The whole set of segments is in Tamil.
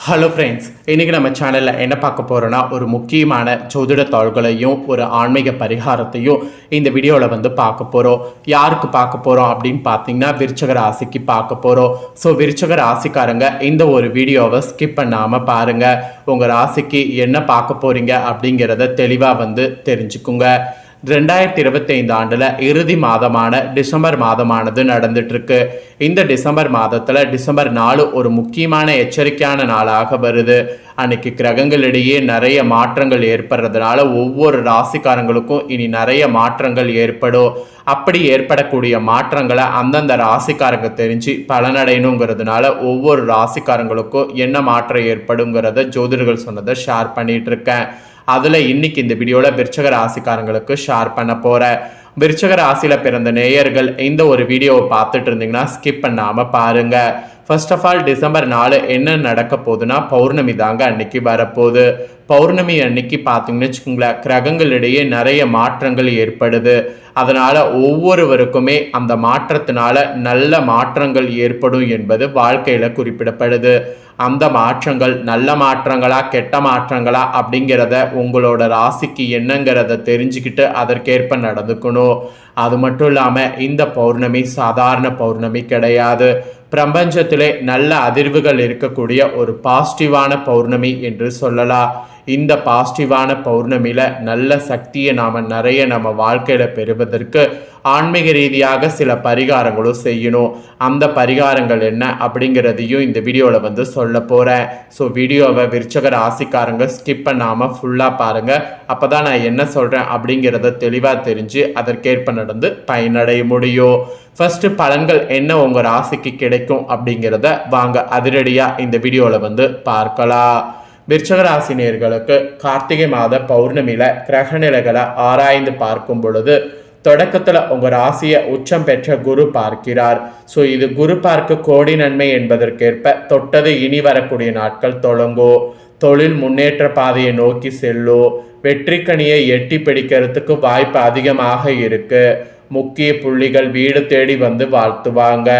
ஹலோ ஃப்ரெண்ட்ஸ், இன்றைக்கி நம்ம சேனலில் என்ன பார்க்க போகிறோன்னா ஒரு முக்கியமான ஜோதிட தாள்களையும் ஒரு ஆன்மீக பரிகாரத்தையும் இந்த வீடியோவில் பார்க்க போகிறோம். யாருக்கு பார்க்க போகிறோம் அப்படின்னு பார்த்தீங்கன்னா விருச்சக ராசிக்கு பார்க்க போகிறோம். ஸோ விருச்சக ராசிக்காரங்க இந்த ஒரு வீடியோவை ஸ்கிப் பண்ணாமல் பாருங்கள். உங்கள் ராசிக்கு என்ன பார்க்க போகிறீங்க அப்படிங்கிறத தெளிவாக தெரிஞ்சுக்குங்க. 2025 ஆண்டில் இறுதி மாதமான டிசம்பர் மாதமானது நடந்துட்டுருக்கு. இந்த டிசம்பர் மாதத்தில் டிசம்பர் 4 ஒரு முக்கியமான எச்சரிக்கையான நாளாக வருது. அன்னைக்கு கிரகங்களிடையே நிறைய மாற்றங்கள் ஏற்படுறதுனால ஒவ்வொரு ராசிக்காரங்களுக்கும் இனி நிறைய மாற்றங்கள் ஏற்படும். அப்படி ஏற்படக்கூடிய மாற்றங்களை அந்தந்த ராசிக்காரங்க தெரிஞ்சு பலனடையணுங்கிறதுனால ஒவ்வொரு ராசிக்காரங்களுக்கும் என்ன மாற்றம் ஏற்படுங்கிறத ஜோதிடர்கள் சொன்னதை ஷேர் பண்ணிட்டு இருக்கேன். அதில் இன்னைக்கு இந்த வீடியோவில் விருச்சக ராசிக்காரங்களுக்கு ஷேர் பண்ண போகிறேன். விருச்சக ராசியில் பிறந்த நேயர்கள் இந்த ஒரு வீடியோவை பார்த்துட்டு இருந்தீங்கன்னா ஸ்கிப் பண்ணாமல் பாருங்கள். ஃபர்ஸ்ட் ஆஃப் ஆல் டிசம்பர் 4 என்ன நடக்க போகுதுன்னா பௌர்ணமி தாங்க அன்னைக்கு வரப்போகுது. பௌர்ணமி அன்னைக்கு பார்த்தீங்கன்னு வச்சுக்கோங்களேன், கிரகங்களிடையே நிறைய மாற்றங்கள் ஏற்படுது. அதனால் ஒவ்வொருவருக்குமே அந்த மாற்றத்தினால நல்ல மாற்றங்கள் ஏற்படும் என்பது வாழ்க்கையில் குறிப்பிடப்படுது. அந்த மாற்றங்கள் நல்ல மாற்றங்களா கெட்ட மாற்றங்களா அப்படிங்கிறத உங்களோட ராசிக்கு என்னங்கிறத தெரிஞ்சுக்கிட்டு அதற்கேற்ப நடந்துக்கணும். அது மட்டும் இல்லாமல் இந்த பௌர்ணமி சாதாரண பௌர்ணமி கிடையாது. பிரபஞ்சத்திலே நல்ல அதிர்வுகள் இருக்கக்கூடிய ஒரு பாசிட்டிவான பௌர்ணமி என்று சொல்லலாம். இந்த பாசிட்டிவான பௌர்ணமியில் நல்ல சக்தியை நாம் நிறைய நம்ம வாழ்க்கையில் பெறுவதற்கு ஆன்மீக ரீதியாக சில பரிகாரங்களும் செய்யணும். அந்த பரிகாரங்கள் என்ன அப்படிங்கிறதையும் இந்த வீடியோவில் சொல்ல போகிறேன். ஸோ வீடியோவை விருச்சக ராசிக்காரங்க ஸ்கிப் பண்ணாமல் ஃபுல்லாக பாருங்கள். அப்போ தான் நான் என்ன சொல்கிறேன் அப்படிங்கிறத தெளிவாக தெரிஞ்சு அதற்கேற்ப நடந்து பயனடைய முடியும். ஃபர்ஸ்ட் பலன்கள் என்ன உங்கள் ராசிக்கு கிடைக்கும் அப்படிங்கிறத வாங்க அதிரடியாக இந்த வீடியோவில் பார்க்கலாம். விருச்சக ராசி நேயர்களுக்கு கார்த்திகை மாத பௌர்ணமியில் கிரகநிலைகளை ஆராய்ந்து பார்க்கும் பொழுது தொடக்கத்தில் உங்கள் ராசியை உச்சம் பெற்ற குரு பார்க்கிறார். ஸோ இது குரு பார்க்க கோடி நன்மை என்பதற்கேற்ப தொட்டது இனி வரக்கூடிய நாட்கள் தொடங்கும். தொழில் முன்னேற்ற பாதையை நோக்கி செல்லும். வெற்றிக்கனியை எட்டி பிடிக்கிறதுக்கு வாய்ப்பு அதிகமாக இருக்கு. முக்கிய புள்ளிகள் வீடு தேடி வாழ்த்துவாங்க.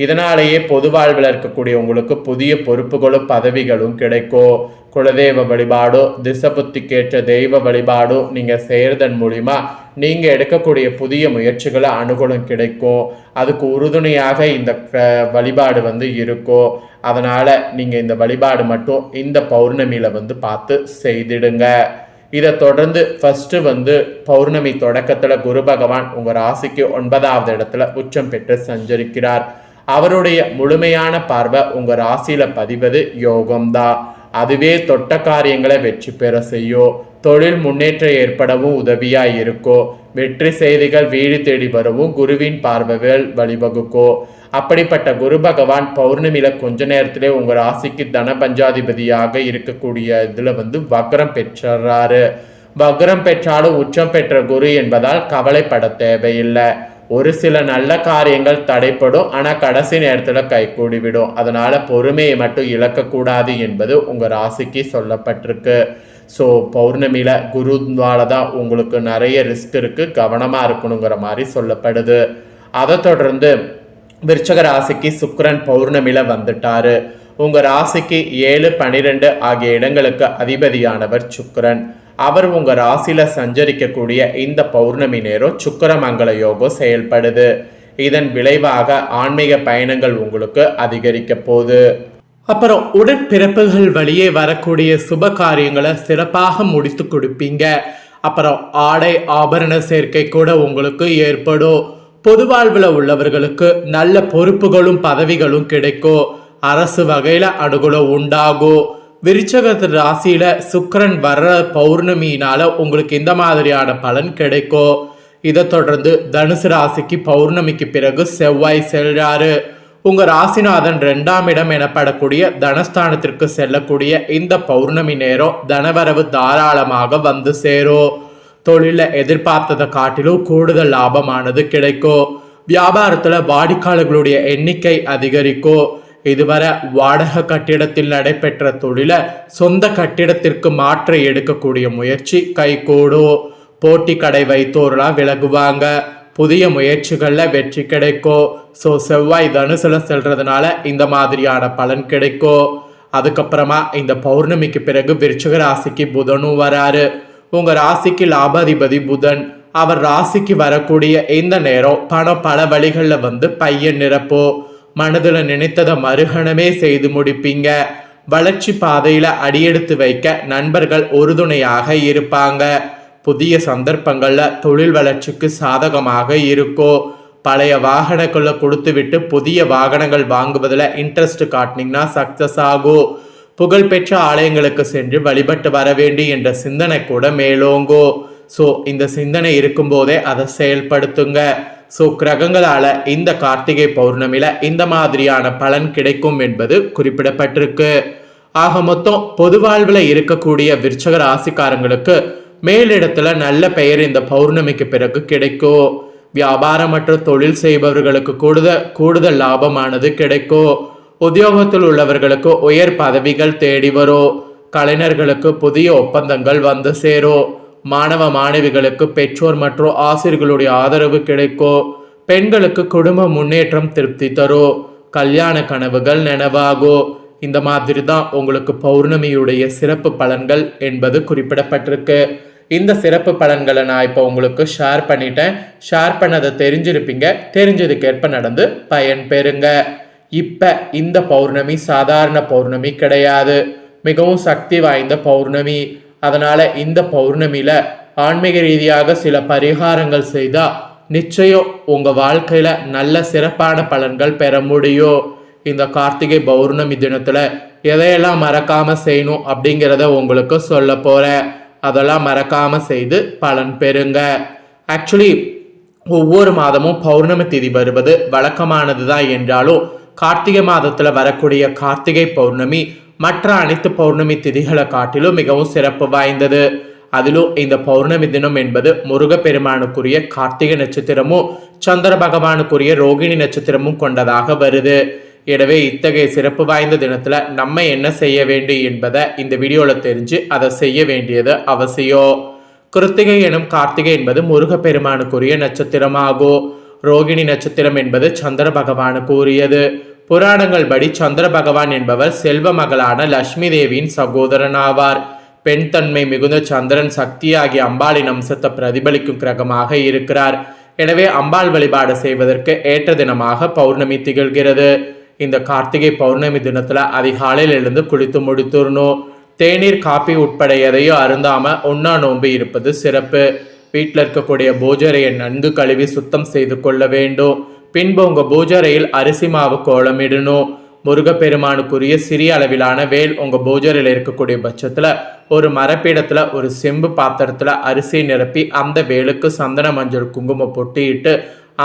இதனாலேயே பொது வாழ்வில் இருக்கக்கூடிய உங்களுக்கு புதிய பொறுப்புகளும் பதவிகளும் கிடைக்கும். குலதெய்வ வழிபாடோ திசபுத்திக்கேற்ற தெய்வ வழிபாடோ நீங்கள் செய்கிறதன் மூலிமா நீங்கள் எடுக்கக்கூடிய புதிய முயற்சிகளை அனுகூலம் கிடைக்கும். அதுக்கு உறுதுணையாக இந்த வழிபாடு இருக்கும். அதனால் நீங்கள் இந்த வழிபாடு மட்டும் இந்த பௌர்ணமியில் பார்த்து செய்திடுங்க. இதை தொடர்ந்து ஃபஸ்ட்டு பௌர்ணமி தொடக்கத்தில் குரு பகவான் உங்கள் ராசிக்கு 9வது இடத்துல உச்சம் பெற்று சஞ்சரிக்கிறார். அவருடைய முழுமையான பார்வை உங்கள் ராசியில் பதிவது யோகம்தான். அதுவே தொட்ட காரியங்களை வெற்றி பெற செய்யும். தொழில் முன்னேற்றம் ஏற்படவும் உதவியாக இருக்கும். வெற்றி செய்திகள் வீடு தேடி வரவும் குருவின் பார்வைகள் வழிவகுக்கும். அப்படிப்பட்ட குரு பகவான் பௌர்ணமியில் கொஞ்ச நேரத்திலே உங்கள் ராசிக்கு தன பஞ்சாதிபதியாக இருக்கக்கூடிய இதில் வக்ரம் பெற்றாரு. வக்ரம் பெற்றாலும் உச்சம் பெற்ற குரு என்பதால் கவலைப்பட தேவையில்லை. ஒரு சில நல்ல காரியங்கள் தடைப்படும், ஆனால் கடைசி நேரத்தில் கைகூடிவிடும். அதனால் பொறுமையை மட்டும் இழக்கக்கூடாது என்பது உங்கள் ராசிக்கு சொல்லப்பட்டிருக்கு. ஸோ பௌர்ணமியில் குருவால தான் உங்களுக்கு நிறைய ரிஸ்க் இருக்குது, கவனமாக இருக்கணுங்கிற மாதிரி சொல்லப்படுது. அதை தொடர்ந்து விருச்சக ராசிக்கு சுக்கிரன் பௌர்ணமியில் வந்துட்டாரு. உங்கள் ராசிக்கு 7, 12 ஆகிய இடங்களுக்கு அதிபதியானவர் சுக்கிரன். அவர் உங்கள் ராசியில் சஞ்சரிக்கக்கூடிய இந்த பௌர்ணமி நேரம் சுக்கிரமங்கல யோகம் செயல்படுது. இதன் விளைவாக ஆன்மீக பயணங்கள் உங்களுக்கு அதிகரிக்க போகுது. அப்புறம் உடற்பிறப்புகள் வழியே வரக்கூடிய சுப காரியங்களை சிறப்பாக முடித்து கொடுப்பீங்க. அப்புறம் ஆடை ஆபரண சேர்க்கை கூட உங்களுக்கு ஏற்படும். பொது வாழ்வில் உள்ளவர்களுக்கு நல்ல பொறுப்புகளும் பதவிகளும் கிடைக்கும். அரசு வகையில் அனுகூலம் உண்டாகும். விருச்சக ராசியில சுக்கிரன் வர்ற பௌர்ணமியினால உங்களுக்கு இந்த மாதிரியான பலன் கிடைக்கும். இதை தொடர்ந்து தனுசு ராசிக்கு பௌர்ணமிக்கு பிறகு செவ்வாய் செல்றாரு. உங்க ராசிநாதன் 2ஆம் இடம் எனப்படக்கூடிய தனஸ்தானத்திற்கு செல்லக்கூடிய இந்த பௌர்ணமி நேரம் தனவரவு தாராளமாக சேரும். தொழிலில் எதிர்பார்த்ததை காட்டிலும் கூடுதல் லாபமானது கிடைக்கும். வியாபாரத்தில் வாடிக்கையாளர்களுடைய எண்ணிக்கை அதிகரிக்கும். இதுவரை வாடகை கட்டிடத்தில் நடைபெற்ற தொழிலை சொந்த கட்டிடத்திற்கு மாற்ற எடுக்கக்கூடிய முயற்சி கைகூடும். போட்டி கடை வைத்தோர்லாம் விலகுவாங்க. புதிய முயற்சிகளில் வெற்றி கிடைக்கும். ஸோ செவ்வாய் தனுசுல செல்றதுனால இந்த மாதிரியான பலன் கிடைக்கும். அதுக்கப்புறமா இந்த பௌர்ணமிக்கு பிறகு விருச்சிக ராசிக்கு புதனும் வராரு. உங்க ராசிக்கு லாபாதிபதி புதன். அவர் ராசிக்கு வரக்கூடிய இந்த நேரம் பணம் பல வழிகளில் வந்து பையன் நிரப்போ. மனதில் நினைத்ததை மறுகணமே செய்து முடிப்பீங்க. வளர்ச்சி பாதையில அடியெடுத்து வைக்க நண்பர்கள் உறுதுணையாக இருப்பாங்க. புதிய சந்தர்ப்பங்கள்ல தொழில் வளர்ச்சிக்கு சாதகமாக இருக்கும். பழைய வாகனங்களை கொடுத்து விட்டு புதிய வாகனங்கள் வாங்குவதில் இன்ட்ரெஸ்ட் காட்டினீங்கன்னா சக்சஸ் ஆகும். புகழ்பெற்ற ஆலயங்களுக்கு சென்று வழிபட்டு வர வேண்டும் என்ற சிந்தனை கூட மேலோங்கோ. ஸோ இந்த சிந்தனை இருக்கும்போதே அதை செயல்படுத்துங்க. ஸோ கிரகங்களால் இந்த கார்த்திகை பௌர்ணமியில் இந்த மாதிரியான பலன் கிடைக்கும் என்பது குறிப்பிடப்பட்டிருக்கு. ஆக மொத்தம் பொது வாழ்வில் இருக்கக்கூடிய விருச்சிக ராசிக்காரங்களுக்கு மேலிடத்துல நல்ல பெயர் இந்த பௌர்ணமிக்கு பிறகு கிடைக்கும். வியாபாரம் மற்றும் தொழில் செய்பவர்களுக்கு கூடுதல் லாபமானது கிடைக்கும். உத்தியோகத்தில் உள்ளவர்களுக்கு உயர் பதவிகள் தேடி வரும். கலைஞர்களுக்கு புதிய ஒப்பந்தங்கள் வந்து சேரும். மாணவ மாணவிகளுக்கு பெற்றோர் மற்றும் ஆசிரியர்களுடைய ஆதரவு கிடைக்கும். பெண்களுக்கு குடும்ப முன்னேற்றம் திருப்தி தரும். கல்யாண கனவுகள் நினைவாகும். இந்த மாதிரி தான் உங்களுக்கு பௌர்ணமியுடைய சிறப்பு பலன்கள் என்பது குறிப்பிடப்பட்டிருக்கு. இந்த சிறப்பு பலன்களை நான் இப்போ உங்களுக்கு ஷேர் பண்ணிட்டேன். ஷேர் பண்ணதை தெரிஞ்சிருப்பீங்க. தெரிஞ்சதுக்கேற்ப நடந்து பயன் பெறுங்க. இப்போ இந்த பௌர்ணமி சாதாரண பௌர்ணமி கிடையாது, மிகவும் சக்தி வாய்ந்த பௌர்ணமி. அதனால இந்த பௌர்ணமியில ஆன்மீக ரீதியாக சில பரிகாரங்கள் செய்தா நிச்சயம் உங்க வாழ்க்கையில நல்ல சிறப்பான பலன்கள் பெற முடியும். இந்த கார்த்திகை பௌர்ணமி தினத்துல எதையெல்லாம் மறக்காம செய்யணும் அப்படிங்கிறத உங்களுக்கு சொல்ல போறேன். அதெல்லாம் மறக்காம செய்து பலன் பெறுங்க. ஆக்சுவலி ஒவ்வொரு மாதமும் பௌர்ணமி திதி வருவது வழக்கமானது தான் என்றாலும் கார்த்திகை மாதத்துல வரக்கூடிய கார்த்திகை பௌர்ணமி மற்ற அனைத்து பௌர்ணமி திதிகளை காட்டிலும் மிகவும் சிறப்பு வாய்ந்தது. அதிலும் இந்த பௌர்ணமி தினம் என்பது முருகப்பெருமானுக்குரிய கார்த்திகை நட்சத்திரமும் சந்திர பகவானுக்குரிய ரோகிணி நட்சத்திரமும் கொண்டதாக வருது. எனவே இத்தகைய சிறப்பு வாய்ந்த தினத்துல நம்ம என்ன செய்ய வேண்டும் என்பதை இந்த வீடியோல தெரிஞ்சு அதை செய்ய வேண்டியது அவசியம். கிருத்திகை எனும் கார்த்திகை என்பது முருகப்பெருமானுக்குரிய நட்சத்திரமாகும். ரோகிணி நட்சத்திரம் என்பது சந்திர பகவானுக்கு உரியது. புராணங்கள் படி சந்திர பகவான் என்பவர் செல்வ மகளான லட்சுமி தேவியின் சகோதரன் ஆவார். பெண் தன்மை மிகுந்த சந்திரன் சக்தியாகிய அம்பாளின் அம்சத்தை பிரதிபலிக்கும் கிரகமாக இருக்கிறார். எனவே அம்பாள் வழிபாடு செய்வதற்கு ஏற்ற தினமாக பௌர்ணமி திகழ்கிறது. இந்த கார்த்திகை பௌர்ணமி தினத்துல அதிகாலையில் எழுந்து குளித்து முடித்துடணும். தேநீர் காப்பி உட்பட எதையும் அருந்தாம உண்ணா நோன்பு இருப்பது சிறப்பு. வீட்டில் இருக்கக்கூடிய பூஜரையை நன்கு கழுவி சுத்தம் செய்து கொள்ள வேண்டும். பின்பு உங்க பூஜரையில் அரிசி மாவு கோலமிடணும். முருகப்பெருமானுக்குரிய சிறிய அளவிலான வேல் உங்க பூஜரையில் இருக்கக்கூடிய பட்சத்துல ஒரு மரப்பீடத்துல ஒரு செம்பு பாத்திரத்துல அரிசி நிரப்பி அந்த வேலுக்கு சந்தன மஞ்சள் குங்குமம் பொட்டிட்டு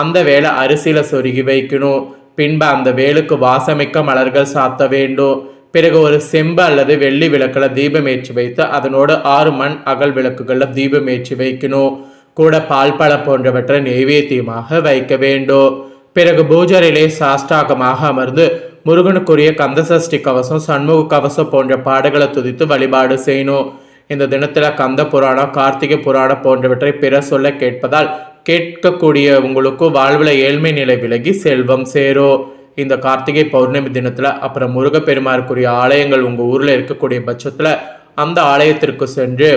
அந்த வேலை அரிசியில சொருகி வைக்கணும். பின்பு அந்த வேலுக்கு வாசமிக்க மலர்கள் சாத்த வேண்டும். பிறகு ஒரு செம்பு அல்லது வெள்ளி விளக்குல தீபம் ஏற்றி வைத்து அதனோடு 6 மண் அகல் விளக்குகள்ல தீபம் ஏற்றி வைக்கணும். கூட பால் பழம் போன்றவற்றை நெய்வேத்தியமாக வைக்க வேண்டும். பிறகு பூஜரையிலே சாஷ்டாகமாக அமர்ந்து முருகனுக்குரிய கந்தசஷ்டி கவசம் சண்முக கவசம் போன்ற பாடல்களை துதித்து வழிபாடு செய்யணும். இந்த தினத்துல கந்த புராணம் கார்த்திகை புராணம் போன்றவற்றை பிற சொல்ல கேட்பதால் கேட்கக்கூடிய உங்களுக்கு வாழ்வில் ஏழ்மை நிலை விலகி செல்வம் சேரும். இந்த கார்த்திகை பௌர்ணமி தினத்துல அப்புறம் முருகப்பெருமானுக்குரிய ஆலயங்கள் உங்க ஊர்ல இருக்கக்கூடிய பட்சத்துல அந்த ஆலயத்திற்கு சென்று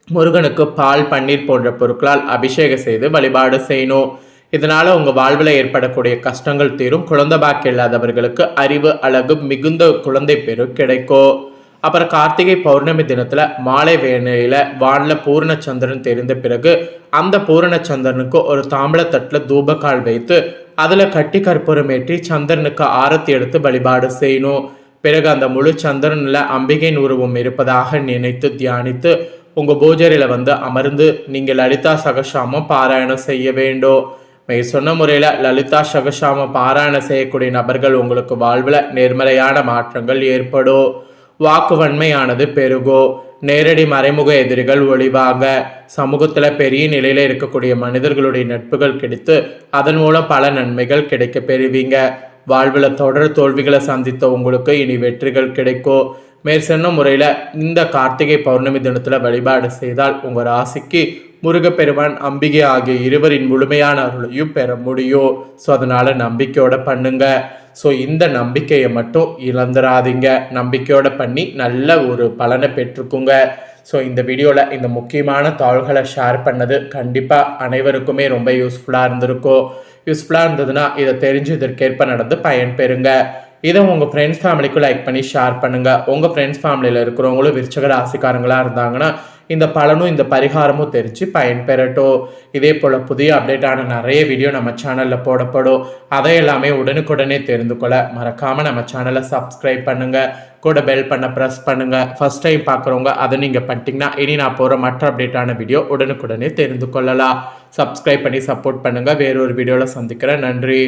முருகனுக்கு பால் பன்னீர் போன்ற பொருட்களால் அபிஷேகம் செய்து வழிபாடு செய்யணும். இதனால உங்க வாழ்வில் ஏற்படக்கூடிய கஷ்டங்கள் தீரும். குழந்தை பாக்கியம் இல்லாதவர்களுக்கு அறிவு அழகு மிகுந்த குழந்தை பேரு கிடைக்கும். அப்புறம் கார்த்திகை பௌர்ணமி தினத்துல மாலை வேளையில வானில் பூரண சந்திரன் தெரிந்த பிறகு அந்த பூரண சந்திரனுக்கு ஒரு தாம்பளத்தட்டுல தூபக்கால் வைத்து அதுல கட்டி கற்பூரம் ஏற்றி சந்திரனுக்கு ஆரத்தி எடுத்து வழிபாடு செய்யணும். பிறகு அந்த முழு சந்திரன்ல அம்பிகையின் உருவம் இருப்பதாக நினைத்து தியானித்து உங்க பூஜரையில வந்து அமர்ந்து நீங்க லலிதா சகசாமம் பாராயணம் செய்ய வேண்டும். சொன்ன முறையில லலிதா சகசாம பாராயணம் செய்யக்கூடிய நபர்கள் உங்களுக்கு வாழ்வில் நேர்மறையான மாற்றங்கள் ஏற்படும். வாக்குவன்மையானது பெருகோ. நேரடி மறைமுக எதிரிகள் ஒளிவாக. சமூகத்துல பெரிய நிலையில இருக்கக்கூடிய மனிதர்களுடைய நட்புகள் கிடைத்து அதன் மூலம் பல நன்மைகள் கிடைக்க பெறுவீங்க. வாழ்வில் தொடர் தோல்விகளை சந்தித்த உங்களுக்கு இனி வெற்றிகள் கிடைக்கும். மேற்சொன்ன முறையில இந்த கார்த்திகை பௌர்ணமி தினத்துல வழிபாடு செய்தால் உங்க ராசிக்கு முருகப்பெருமான் அம்பிகை ஆகிய இருவரின் முழுமையான அருளையும் பெற முடியும். ஸோ அதனால் நம்பிக்கையோட பண்ணுங்க. ஸோ இந்த நம்பிக்கையை மட்டும் இழந்துடாதீங்க. நம்பிக்கையோட பண்ணி நல்ல ஒரு பலனை பெற்றுக்குங்க. ஸோ இந்த வீடியோவில் இந்த முக்கியமான தாள்களை ஷேர் பண்ணது கண்டிப்பாக அனைவருக்குமே ரொம்ப யூஸ்ஃபுல்லாக இருந்திருக்கும். யூஸ்ஃபுல்லாக இருந்ததுன்னா இதை தெரிஞ்சு இதற்கேற்ப நடந்து பயன்பெறுங்க. இதை உங்கள் ஃப்ரெண்ட்ஸ் ஃபேமிலிக்கு லைக் பண்ணி ஷேர் பண்ணுங்கள். உங்கள் ஃப்ரெண்ட்ஸ் ஃபேமிலியில் இருக்கிறவங்களும் விருச்சிக ராசிக்காரங்களாக இருந்தாங்கன்னா இந்த பலனும் இந்த பரிகாரமும் தெரிஞ்சு பயன்பெறட்டும். இதே போல் புதிய அப்டேட்டான நிறைய வீடியோ நம்ம சேனலில் போடப்படும். அதை எல்லாமே உடனுக்குடனே தெரிந்து கொள்ள மறக்காமல் நம்ம சேனலை சப்ஸ்கிரைப் பண்ணுங்கள். கூட பெல் பண்ண ப்ரெஸ் பண்ணுங்கள். ஃபஸ்ட் டைம் பார்க்குறவங்க அதை நீங்கள் பண்ணிட்டீங்கன்னா இனி நான் போகிற மற்ற அப்டேட்டான வீடியோ உடனுக்குடனே தெரிந்து கொள்ளலாம். சப்ஸ்கிரைப் பண்ணி சப்போர்ட் பண்ணுங்கள். வேறொரு வீடியோவில் சந்திக்கிறேன். நன்றி.